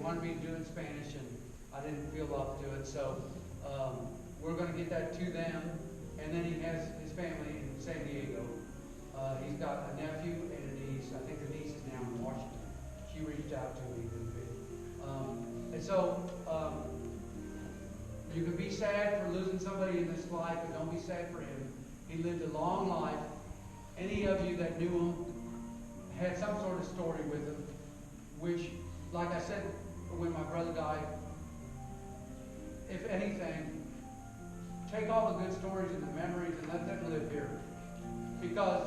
wanted me to do it in Spanish, and I didn't feel up to it. So we're going to get that to them. And then he has his family in San Diego. He's got a nephew and a niece. I think the niece is now in Washington. She reached out to me. And so you can be sad for losing somebody in this life, but don't be sad for him. He lived a long life. Any of you that knew him had some sort of story with him, which, like I said when my brother died, if anything, take all the good stories and the memories and let them live here. Because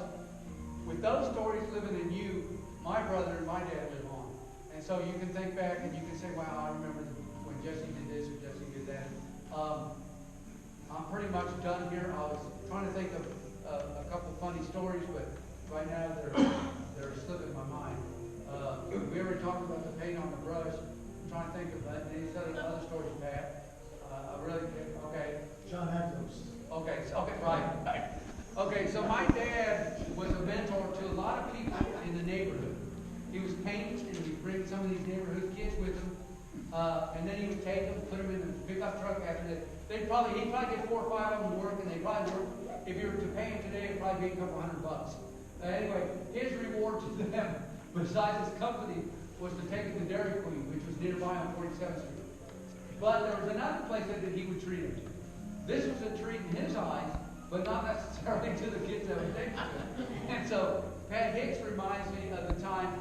with those stories living in you, my brother and my dad live on. And so you can think back and you can say, wow, I remember when Jesse did this or Jesse did that. I'm pretty much done here. I was trying to think of a couple funny stories, but right now they're slipping my mind. We already talked about the paint on the brush. I'm trying to think of any other stories, Pat. I really can't. Okay. John Adams. Okay. Right. Okay. So my dad was a mentor to a lot of people in the neighborhood. He was painting, and he'd bring some of these neighborhood kids with him, and then he would take them, put them in the pickup truck. After that, he'd probably get 4 or 5 of them to work, and they probably work. If you were to pay him today, it'd probably be a couple $100. Anyway, his reward to them, besides his company, was to take them to Dairy Queen, which was nearby on 47th Street. But there was another place that he would treat them to. This was a treat in his eyes, but not necessarily to the kids that would take them to. And so Pat Hicks reminds me of the time,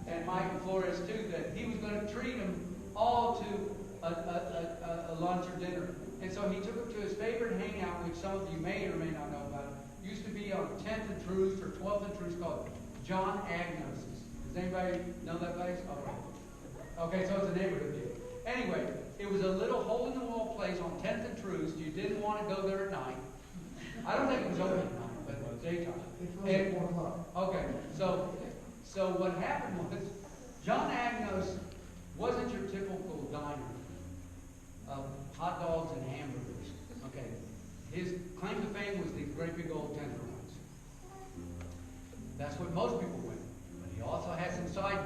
and Michael Flores too, that he was going to treat them all to a lunch or dinner. And so he took them to his favorite hangout, which some of you may or may not know about. It used to be on 10th and Troost or 12th and Troost, called John Agnos's. Does anybody know that place? All right. Okay, so it's a neighborhood deal. Anyway, it was a little hole-in-the-wall place on 10th and Troost. You didn't want to go there at night. I don't think it was open at night, but it was daytime. It was 4 o'clock. Okay, so what happened was, John Agnos wasn't your typical diner of hot dogs and hamburgers. Okay, his claim to fame was these great big old tenderloins. That's what most people went. But he also had some side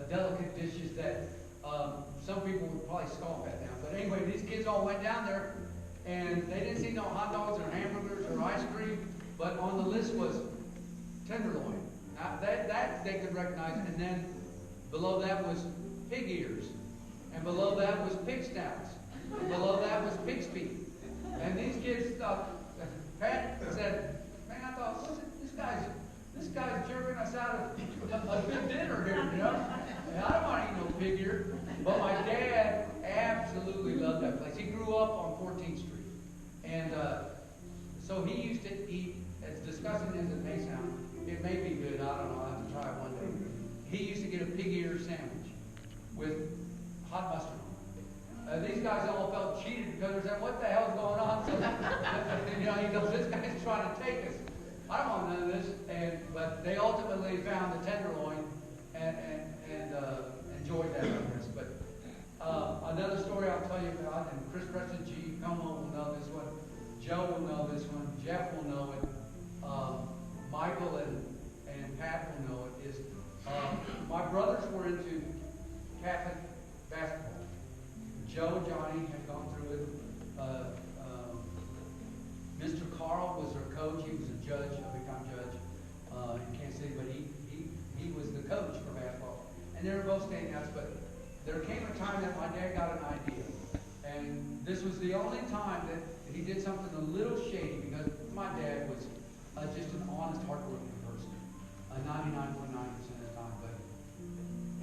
delicate dishes that some people would probably scoff at now. But anyway, these kids all went down there, and they didn't see no hot dogs or hamburgers or ice cream, but on the list was tenderloin. Now that they could recognize, and then below that was pig ears, and below that was pig snouts, and below that was pig's feet. And these kids thought, Pat said, man, I thought, this guy's jerking us out of a good dinner here, you know? And I don't want to eat no pig ear. But my dad absolutely loved that place. He grew up on 14th Street. And so he used to eat, as disgusting as it may sound, it may be good, I don't know, I'll have to try it one day. He used to get a pig ear sandwich with hot mustard on it. These guys all felt cheated because they said, what the hell's going on? So, you know, he goes, this guy's trying to take us. I don't want none of this. But they ultimately found the tenderloin and enjoyed that, I guess. But another story I'll tell you about, and Chris Preston G. Como will know this one. Joe will know this one. Jeff will know it. Michael and Pat will know it. Is my brothers were into Catholic basketball. Joe and Johnny had gone through it. Mr. Carl was their coach. He was a judge, a big-time judge in Kansas City, but he was the coach for basketball. And they were both standouts, but there came a time that my dad got an idea. And this was the only time that he did something a little shady, because my dad was just an honest, hardworking person, 99.9% of the time. But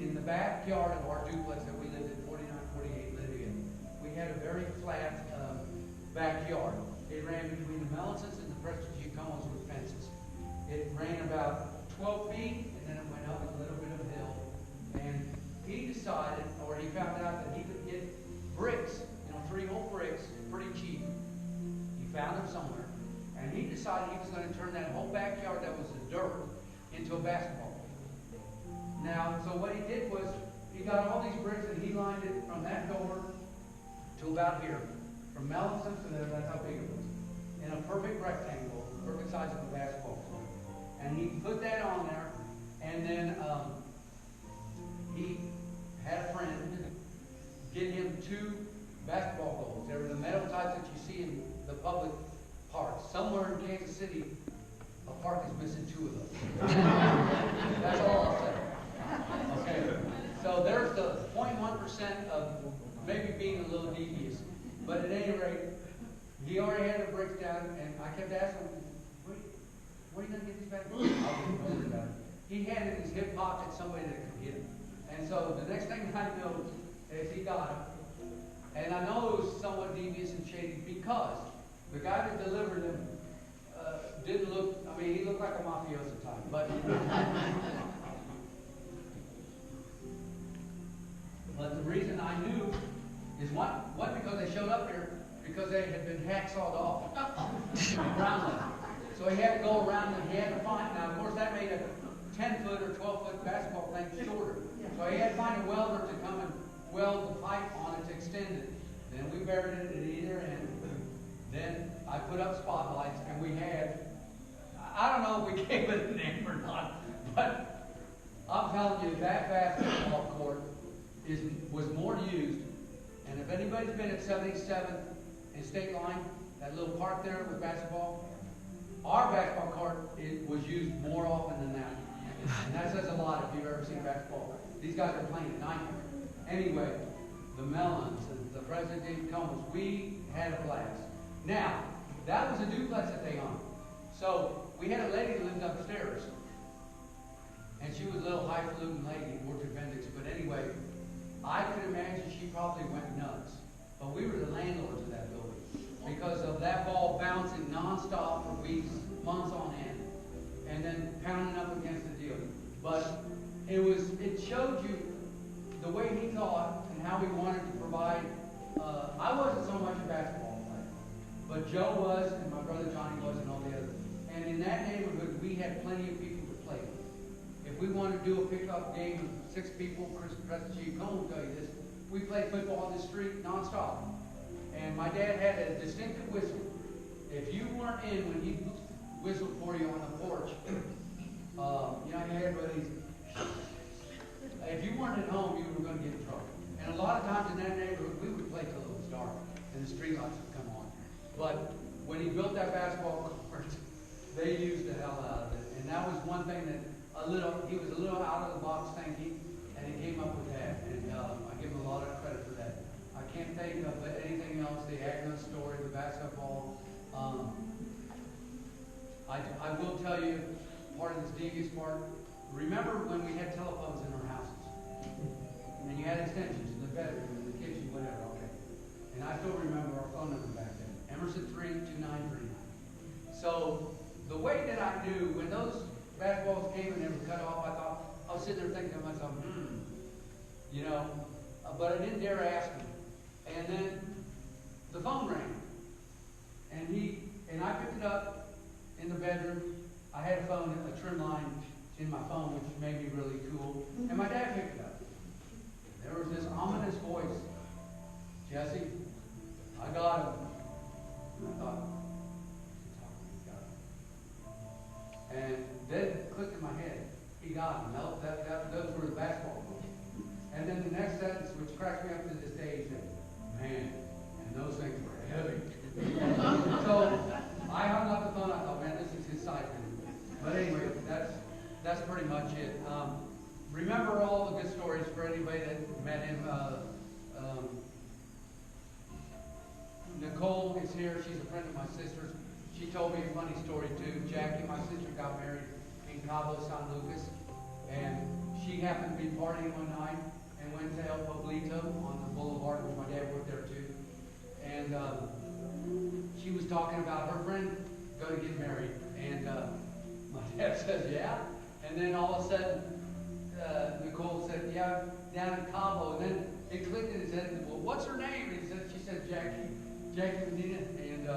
in the backyard of our duplex that we lived in, 4948 Lydia, we had a very flat backyard. It ran between the Mellisons and the Preston G. Cones with fences. It ran about 12 feet, and then it went up a little bit of a hill. And he decided, or he found out that he could get bricks, 3-hole bricks, pretty cheap. He found them somewhere. And he decided he was going to turn that whole backyard that was the dirt into a basketball field. Now, so what he did was, he got all these bricks and he lined it from that door to about here. From Melton to there, that's how big it was. In a perfect rectangle, perfect size of a basketball field. And he put that on there, and then he 50% of maybe being a little devious. But at any rate, he already had the bricks down, and I kept asking him, where are you going to get these back? I'll get over about it. He had in his hip pocket somebody that could get him. And so the next thing I know is he got him. And I know it was somewhat devious and shady because the guy that delivered him didn't look, I mean, he looked like a mafioso type. But the reason I knew is one because they showed up here because they had been hacksawed off around them. So he had to go around and he had to find, now of course that made a 10-foot or 12-foot basketball thing shorter. So he had to find a welder to come and weld the pipe on it to extend it. Then we buried it at either end. Then I put up spotlights and we had, I don't know if we gave it a name or not, but I'm telling you that basketball court was more used. And if anybody's been at 77th and State Line, that little park there with basketball, our basketball court was used more often than that. And that says a lot if you've ever seen basketball. These guys are playing at night. Anyway, the Melons, the President Combs, we had a blast. Now, that was a duplex that they owned. So we had a lady that lived upstairs. And she was a little highfalutin lady, worked at Bendix. But anyway, I could imagine she probably went nuts. But we were the landlords of that building because of that ball bouncing nonstop for weeks, months on end, and then pounding up against the deal. But it showed you the way he thought and how he wanted to provide. I wasn't so much a basketball player, but Joe was, and my brother Johnny was, and all the others. And in that neighborhood, we had plenty of people to play with. If we wanted to do a pickup game of 6 people, Chris Chief Cone will tell you this, we played football on the street nonstop. And my dad had a distinctive whistle. If you weren't in when he whistled for you on the porch, you know, everybody's. If you weren't at home, you were going to get in trouble. And a lot of times in that neighborhood, we would play till it was dark, and the street lights would come on. But when he built that basketball court, they used the hell out of it. And that was one thing that he was a little out of the box thinking, and he came up with that. And I give him a lot of credit for that. I can't think of anything else, the Agnes story, the basketball. I will tell you, part of this devious part, remember when we had telephones in our houses? And you had extensions in the bedroom, in the kitchen, whatever, okay. And I still remember our phone number back then, Emerson 32939. So the way that I knew, when those basketballs came and they were cut off, I was sitting there thinking to myself, you know, but I didn't dare ask him. And then the phone rang. And I picked it up in the bedroom. I had a trim line in my phone, which made me really cool. And my dad picked it up. There was this ominous voice. Jesse, I got him. And I thought, and then it clicked in my head. He got him. Those were the basketball moves. And then the next sentence, which cracks me up to this day, he said, man, and those things were heavy. So I hung up the phone. I thought, man, this is his side. But anyway, that's pretty much it. Remember all the good stories for anybody that met him. Nicole is here. She's a friend of my sister's. She told me a funny story too. Jackie, my sister, got married in Cabo San Lucas, and she happened to be partying one night and went to El Pueblito on the boulevard, where my dad worked there too. And she was talking about her friend going to get married, and my dad says, yeah. And then all of a sudden, Nicole said, yeah, down in Cabo. And then it clicked in his head, well, what's her name? And she said, Jackie Medina. And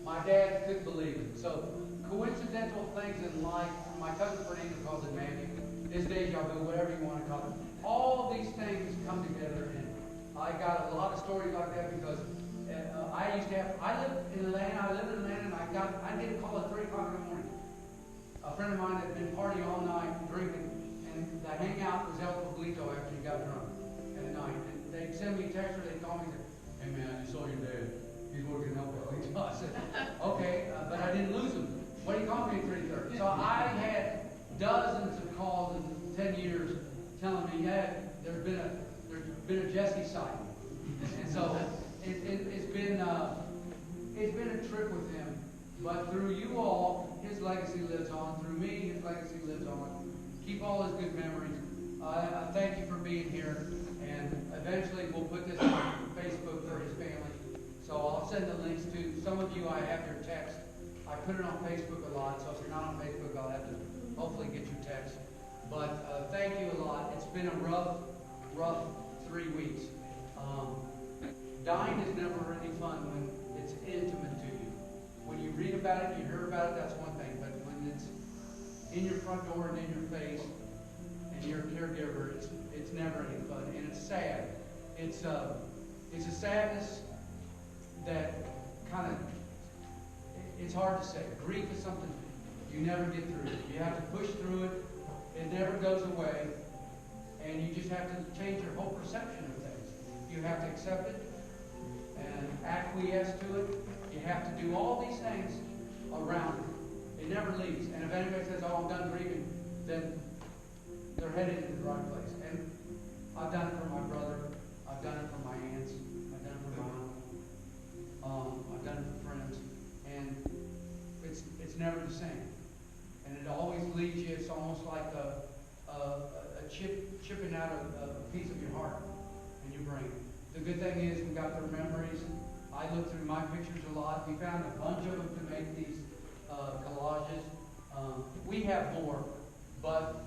my dad couldn't believe it. So coincidental things in life, my cousin Fernando calls it magic, it's deja vu, whatever you want to call it. All these things come together, and I got a lot of stories like that because I lived in Atlanta, and I did a call at 3 o'clock in the morning. A friend of mine had been partying all night, drinking, and the hangout was El Pueblito after he got drunk at night. And they'd send me a text or they'd call me and say, hey man, I just saw your dad. He's working in El Pueblito. I said, okay, but I didn't lose him. What do you call me at 3:30? So I had dozens of calls in 10 years telling me, yeah, there's there's been a Jesse sighting. And so it's been a trip with him. But through you all, his legacy lives on. Through me, his legacy lives on. Keep all his good memories. I thank you for being here. And eventually we'll put this on Facebook for his family. So I'll send the links to some of you. I have your text. I put it on Facebook a lot, so if you're not on Facebook, I'll have to hopefully get your text. But thank you a lot. It's been a rough 3 weeks. Dying is never really fun when it's intimate to you. When you read about it, you hear about it, that's one thing. But when it's in your front door and in your face, and you're a caregiver, it's never any fun. And it's sad. It's a sadness that kind of, it's hard to say. Grief is something you never get through. You have to push through it. It never goes away. And you just have to change your whole perception of things. You have to accept it and acquiesce to it. You have to do all these things around it. It never leaves. And if anybody says, oh, I'm done grieving, then they're headed in the right place. And I've done it for my brother. I've done it for my aunts. I've done it for my uncle. I've done it for friends. And it's never the same. And it always leaves you, it's almost like a chipping out a piece of your heart and your brain. The good thing is we got their memories. I looked through my pictures a lot. We found a bunch of them to make these collages. We have more, but